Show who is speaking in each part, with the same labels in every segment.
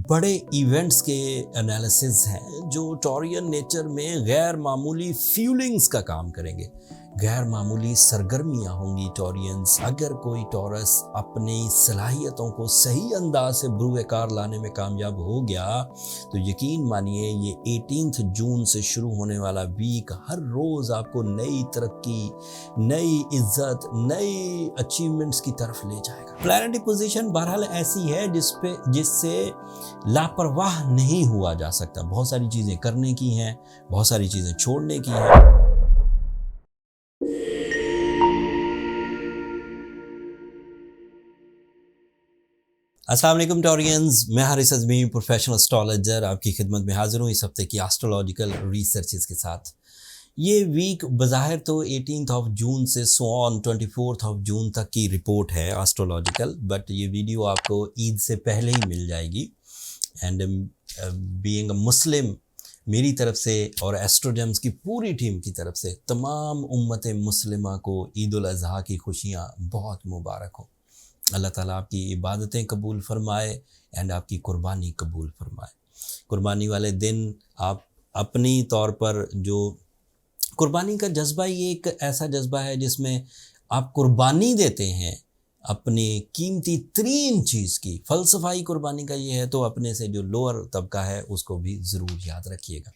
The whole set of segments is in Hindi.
Speaker 1: बड़े इवेंट्स के एनालिसिस हैं जो टॉरियन नेचर में गैर मामूली फ्यूलिंग्स का काम करेंगे। गैर मामूली सरगर्मियां होंगी टॉरियंस। अगर कोई टॉरस अपनी सलाहियतों को सही अंदाज से बुरुएकार लाने में कामयाब हो गया तो यकीन मानिए ये 18 जून से शुरू होने वाला वीक हर रोज़ आपको नई तरक्की, नई इज्जत, नई अचीवमेंट्स की तरफ ले जाएगा। प्लैनेटरी पोजीशन बहरहाल ऐसी है जिससे लापरवाह नहीं हुआ जा सकता। बहुत सारी चीज़ें करने की हैं, बहुत सारी चीज़ें छोड़ने की हैं। अस्सलाम वालेकुम टॉरियंस, मैं हारिस अज़मी प्रोफेशनल एस्ट्रोलॉजर आपकी खिदमत में हाजिर हूँ इस हफ्ते की एस्ट्रोलॉजिकल रिसर्चेस के साथ। ये वीक बज़ाहिर तो 18 जून से ऑन 24 जून तक की रिपोर्ट है एस्ट्रोलॉजिकल, बट ये वीडियो आपको ईद से पहले ही मिल जाएगी। एंड बीइंग अ मुस्लिम, मेरी तरफ से और एस्ट्रोजेम्स की पूरी टीम की तरफ से तमाम उम्मत मुस्लिमा को ईद उल अज़हा की खुशियाँ बहुत मुबारक हो। अल्लाह ताला आपकी इबादतें कबूल फ़रमाए एंड आपकी कुर्बानी कबूल फ़रमाए। कुर्बानी वाले दिन आप अपनी तौर पर जो कुर्बानी का जज्बा, ये एक ऐसा जज्बा है जिसमें आप कुर्बानी देते हैं अपनी कीमती तरीन चीज़ की। फ़लसफ़ाई कुर्बानी का ये है, तो अपने से जो लोअर तबका है उसको भी ज़रूर याद रखिएगा।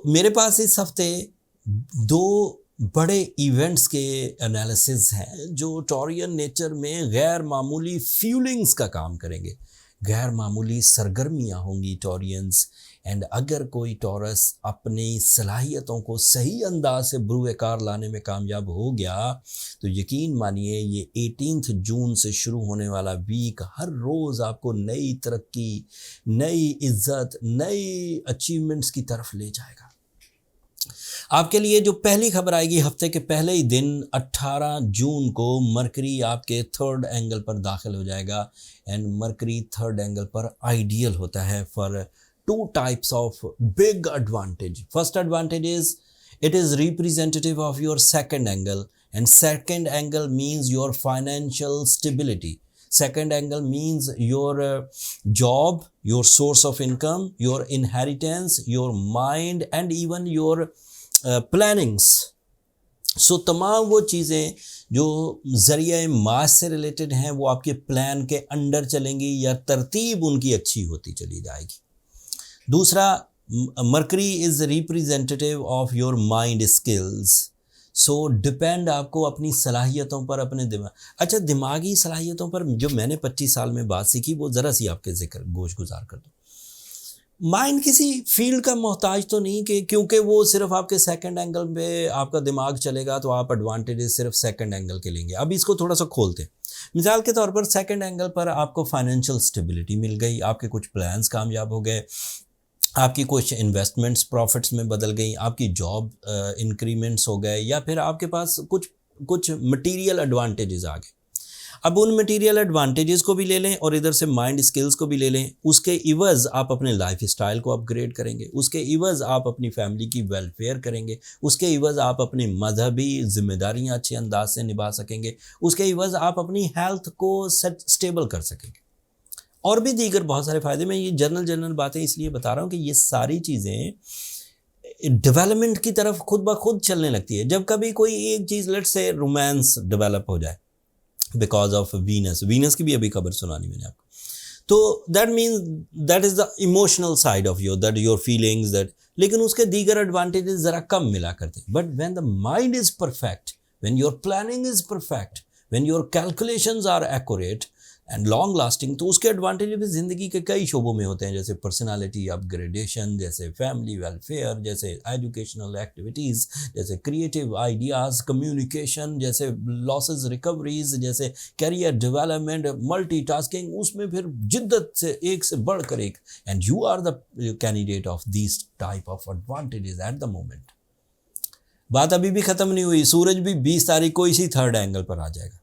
Speaker 1: मेरे पास इस हफ्ते दो बड़े इवेंट्स के एनालिसिस हैं जो टॉरियन नेचर में गैर मामूली फ्यूलिंग्स का काम करेंगे। गैर मामूली सरगर्मियां होंगी टॉरियंस। एंड अगर कोई टॉरस अपनी सलाहियतों को सही अंदाज से बुरुएकार लाने में कामयाब हो गया तो यकीन मानिए ये 18 जून से शुरू होने वाला वीक हर रोज़ आपको नई तरक्की, नई इज्जत, नई अचीवमेंट्स की तरफ ले जाएगा। आपके लिए जो पहली खबर आएगी, हफ्ते के पहले ही दिन 18 जून को मरकरी आपके थर्ड एंगल पर दाखिल हो जाएगा। एंड मरकरी थर्ड एंगल पर आइडियल होता है for two types of big advantage. First advantage is it is representative of your second angle, and second angle means your financial stability. Second angle means your job, your source of income, your inheritance, your mind and even your plannings. So तमाम वो चीज़ें जो ज़रिए मास से रिलेटेड हैं वो आपके प्लान के अंडर चलेंगी या तरतीब उनकी अच्छी होती चली जाएगी। दूसरा, mercury is representative of your mind skills. So depend आपको अपनी सलाहियतों पर, अपने दिमाग, अच्छा दिमागी सलाहियतों पर जो मैंने 25 साल में बात सीखी वो ज़रा सी आपके ज़िक्र गोश गुजार कर दूँ। माइंड किसी फील्ड का मोहताज तो नहीं कि क्योंकि वो सिर्फ आपके सेकंड एंगल पे आपका दिमाग चलेगा तो आप एडवांटेजेस सिर्फ सेकंड एंगल के लेंगे। अब इसको थोड़ा सा खोलते हैं। मिसाल के तौर पर सेकंड एंगल पर आपको फाइनेंशियल स्टेबिलिटी मिल गई, आपके कुछ प्लान्स कामयाब हो गए, आपकी कुछ इन्वेस्टमेंट्स प्रॉफिट्स में बदल गई, आपकी जॉब इंक्रीमेंट्स हो गए, या फिर आपके पास कुछ मटेरियल एडवांटेजेस आ गए। अब उन मटेरियल एडवांटेजेस को भी ले लें और इधर से माइंड स्किल्स को भी ले लें। उसके इवज़ आप अपने लाइफ स्टाइल को अपग्रेड करेंगे, उसके इवज़ आप अपनी फैमिली की वेलफेयर करेंगे, उसके इवज़ आप अपनी मजहबी जिम्मेदारियाँ अच्छे अंदाज से निभा सकेंगे, उसके इवज़ आप अपनी हेल्थ को स्टेबल कर सकेंगे, और भी दीगर बहुत सारे फ़ायदे। मैं ये जनरल बातें इसलिए बता रहा हूँ कि ये सारी चीज़ें डेवलपमेंट की तरफ खुद ब खुद चलने लगती है। जब कभी कोई एक चीज़, लेट्स से रोमांस डेवलप हो जाए बिकॉज ऑफ वीनस की भी अभी खबर सुनानी मैंने आपको, तो that means that is the emotional side of your feelings that, लेकिन उसके दीगर एडवांटेजेस ज़रा कम मिला करते हैं। But when the mind is perfect, when your planning is perfect, when your calculations are accurate and long lasting, तो उसके एडवांटेज भी ज़िंदगी के कई शोबों में होते हैं, जैसे पर्सनालिटी अपग्रेडेशन, जैसे फैमिली वेलफेयर, जैसे एजुकेशनल एक्टिविटीज़, जैसे क्रिएटिव आइडियाज़, कम्युनिकेशन, जैसे लॉसेस रिकवरीज, जैसे करियर डेवलपमेंट, मल्टीटास्किंग, उसमें फिर जिद्दत से एक से बढ़कर एक। And you are the candidate of this type of advantages at the moment. बात अभी भी ख़त्म नहीं हुई। सूरज भी 20 तारीख को इसी थर्ड एंगल पर आ जाएगा।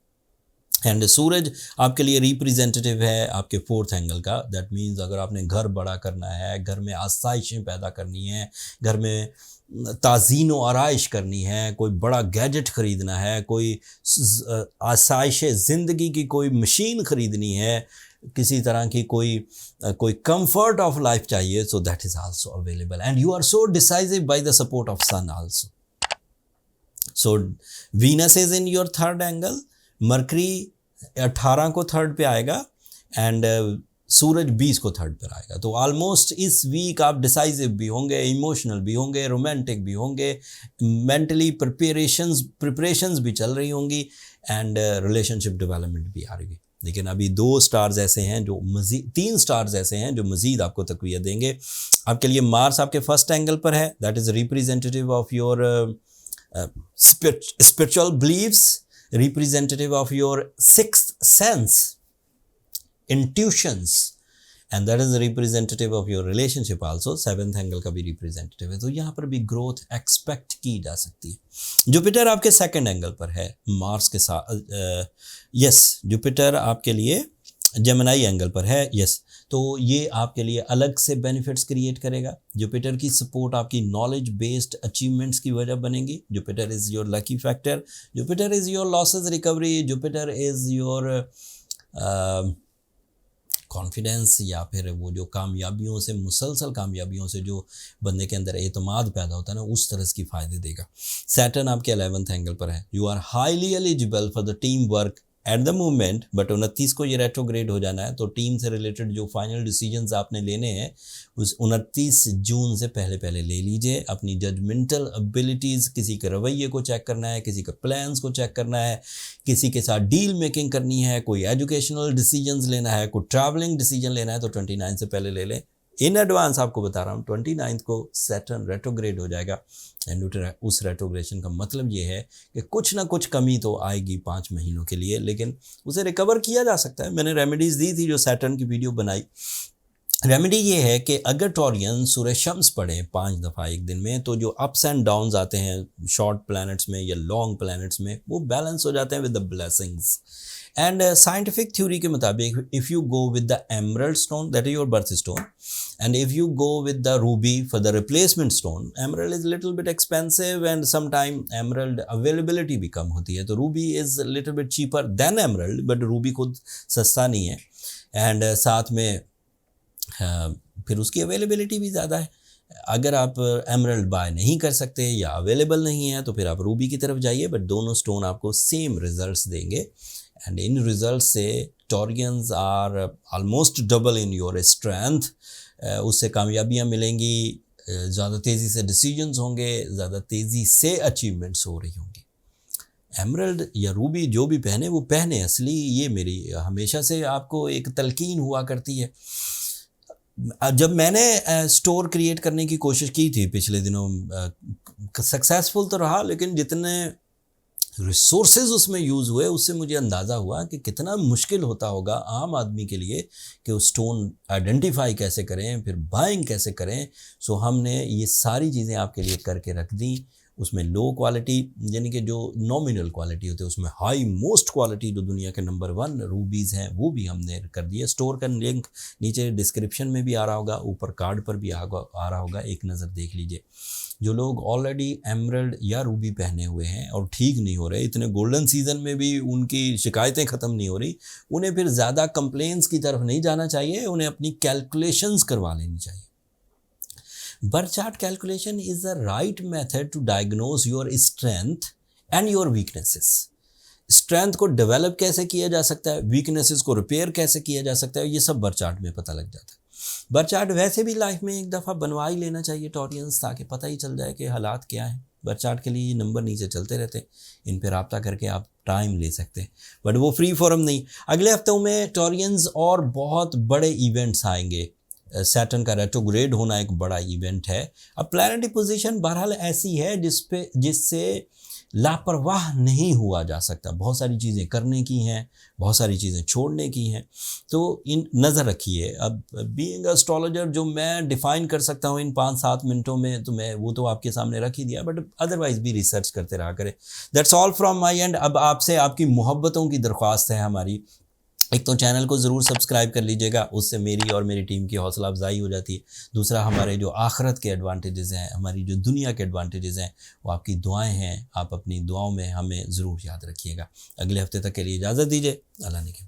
Speaker 1: एंड सूरज आपके लिए रिप्रेजेंटेटिव है आपके फोर्थ एंगल का। दैट मीन्स अगर आपने घर बड़ा करना है, घर में आसाइशें पैदा करनी है, घर में ताज़ीन व आराइश करनी है, कोई बड़ा गैजेट ख़रीदना है, कोई आसाइश ज़िंदगी की कोई मशीन ख़रीदनी है, किसी तरह की कोई कंफर्ट ऑफ लाइफ चाहिए, so that is also available and you are so decisive by the support of sun also. So Venus is in your third angle, Mercury 18 को थर्ड पे आएगा एंड सूरज 20 को थर्ड पर आएगा. तो ऑलमोस्ट इस वीक आप डिसाइसिव भी होंगे, इमोशनल भी होंगे, रोमांटिक भी होंगे, मेंटली प्रिपरेशंस भी चल रही होंगी एंड रिलेशनशिप डेवलपमेंट भी आ रही है. लेकिन अभी 2 स्टार्स ऐसे हैं जो मज़ीद, 3 स्टार्स ऐसे हैं जो मज़ीद आपको तक़वियत देंगे. आपके लिए मार्स आपके फर्स्ट एंगल पर है, that is representative of your spiritual believes, representative of your sixth sense, intuitions, and that is representative of your relationship also. 7th angle का भी representative है, तो यहाँ पर भी growth expect की जा सकती है. जुपिटर आपके सेकंड एंगल पर है मार्स के साथ. यस, जुपिटर आपके लिए जेमिनी एंगल पर है. यस, तो ये आपके लिए अलग से बेनिफिट्स क्रिएट करेगा. जुपिटर की सपोर्ट आपकी नॉलेज बेस्ड अचीवमेंट्स की वजह बनेगी. Jupiter is your lucky factor, Jupiter is your losses recovery, Jupiter is your confidence, या फिर वो जो कामयाबियों से, मुसलसल कामयाबियों से जो बंदे के अंदर एतमाद पैदा होता है ना, उस तरह की फ़ायदे देगा. सैटर्न आपके 11th एंगल पर है. You are highly eligible for the team work at the moment, but 29 को ये रेट्रोग्रेड हो जाना है. तो टीम से रिलेटेड जो फाइनल डिसीजंस आपने लेने हैं उस 29 जून से पहले ले लीजिए. अपनी जजमेंटल एबिलिटीज़, किसी के रवैये को चेक करना है, किसी के प्लान्स को चेक करना है, किसी के साथ डील मेकिंग करनी है, कोई एजुकेशनल डिसीजंस लेना है, कोई ट्रैवलिंग डिसीजन लेना है, तो 29 से पहले ले लें. इन एडवांस आपको बता रहा हूँ 29 को सैटर्न रेट्रोग्रेड हो जाएगा एंड उस रेट्रोग्रेशन का मतलब ये है कि कुछ ना कुछ कमी तो आएगी 5 महीनों के लिए, लेकिन उसे रिकवर किया जा सकता है. मैंने रेमेडीज़ दी थी जो सैटर्न की वीडियो बनाई. रेमेडी ये है कि अगर टॉरियन सूर्य शम्स पढ़े 5 दफ़ा एक दिन में, तो जो अप्स एंड डाउन्स आते हैं शॉर्ट प्लैनेट्स में या लॉन्ग प्लैनेट्स में, वो बैलेंस हो जाते हैं with the blessings. And scientific theory के मुताबिक if you go with the emerald stone, that is your birth stone, and if you go with the ruby for the replacement stone, emerald is little bit expensive and sometime emerald availability भी कम होती है. तो ruby is little bit cheaper than emerald, but ruby खुद सस्ता नहीं है and साथ में फिर उसकी अवेलेबिलिटी भी ज़्यादा है. अगर आप एमरल्ड बाय नहीं कर सकते या अवेलेबल नहीं है तो फिर आप रूबी की तरफ जाइए, बट दोनों स्टोन आपको सेम रिजल्ट्स देंगे एंड इन रिजल्ट से Taureans are almost double in your strength. उससे कामयाबियाँ मिलेंगी, ज़्यादा तेज़ी से डिसीजंस होंगे, ज़्यादा तेज़ी से अचीवमेंट्स हो रही होंगी. एमरल्ड या रूबी जो भी पहने वो पहने, असली ये मेरी हमेशा से आपको एक तलकीन हुआ करती है. जब मैंने स्टोर क्रिएट करने की कोशिश की थी पिछले दिनों, सक्सेसफुल तो रहा, लेकिन जितने रिसोर्सेज उसमें यूज़ हुए उससे मुझे अंदाज़ा हुआ कि कितना मुश्किल होता होगा आम आदमी के लिए कि वो स्टोन आइडेंटिफाई कैसे करें, फिर बाइंग कैसे करें. सो हमने ये सारी चीज़ें आपके लिए करके रख दी. उसमें लो क्वालिटी यानी कि जो नॉमिनल क्वालिटी होती है, उसमें हाई मोस्ट क्वालिटी जो दुनिया के नंबर 1 रूबीज़ हैं वो भी हमने कर दिया. स्टोर का लिंक नीचे डिस्क्रिप्शन में भी आ रहा होगा, ऊपर कार्ड पर भी आ रहा होगा, एक नज़र देख लीजिए. जो लोग ऑलरेडी एमरल्ड या रूबी पहने हुए हैं और ठीक नहीं हो रहे, इतने गोल्डन सीजन में भी उनकी शिकायतें ख़त्म नहीं हो रही, उन्हें फिर ज़्यादा कंप्लेंट्स की तरफ नहीं जाना चाहिए, उन्हें अपनी कैलकुलेशंस करवा लेनी चाहिए. Birth chart calculation is the right method to diagnose your strength and your weaknesses. Strength को डेवलप कैसे किया जा सकता है, वीकनेसेस को रिपेयर कैसे किया जा सकता है, ये सब बर्थ चार्ट में पता लग जाता है. बर्थ चार्ट वैसे भी लाइफ में एक दफ़ा बनवा ही लेना चाहिए टॉरियंस, ताकि पता ही चल जाए कि हालात क्या हैं. बर्थ चार्ट के लिए ये नंबर नीचे चलते रहते हैं, इन पर रब्ता करके आप टाइम ले सकते हैं, बट वो फ्री फॉरम नहीं. अगले हफ्तों में टॉरियंस और बहुत बड़े इवेंट्स आएंगे. सैटर्न का रेट्रोग्रेड होना एक बड़ा इवेंट है. अब प्लैनेटरी पोजीशन बहरहाल ऐसी है जिससे लापरवाह नहीं हुआ जा सकता. बहुत सारी चीज़ें करने की हैं, बहुत सारी चीज़ें छोड़ने की हैं, तो इन नज़र रखिए. अब बीइंग एस्ट्रोलॉजर जो मैं डिफ़ाइन कर सकता हूँ इन 5-7 मिनटों में, तो मैं वो तो आपके सामने रख ही दिया, बट अदरवाइज़ भी रिसर्च करते रहा करें. That's all from my and. अब आपसे आपकी मोहब्बतों की दरख्वास्त है हमारी. एक तो चैनल को ज़रूर सब्सक्राइब कर लीजिएगा, उससे मेरी और मेरी टीम की हौसला अफजाई हो जाती है. दूसरा, हमारे जो आखिरत के एडवांटेजेस हैं, हमारी जो दुनिया के एडवांटेजेस हैं, वो आपकी दुआएं हैं. आप अपनी दुआओं में हमें ज़रूर याद रखिएगा. अगले हफ्ते तक के लिए इजाज़त दीजिए. अल्लाह ने के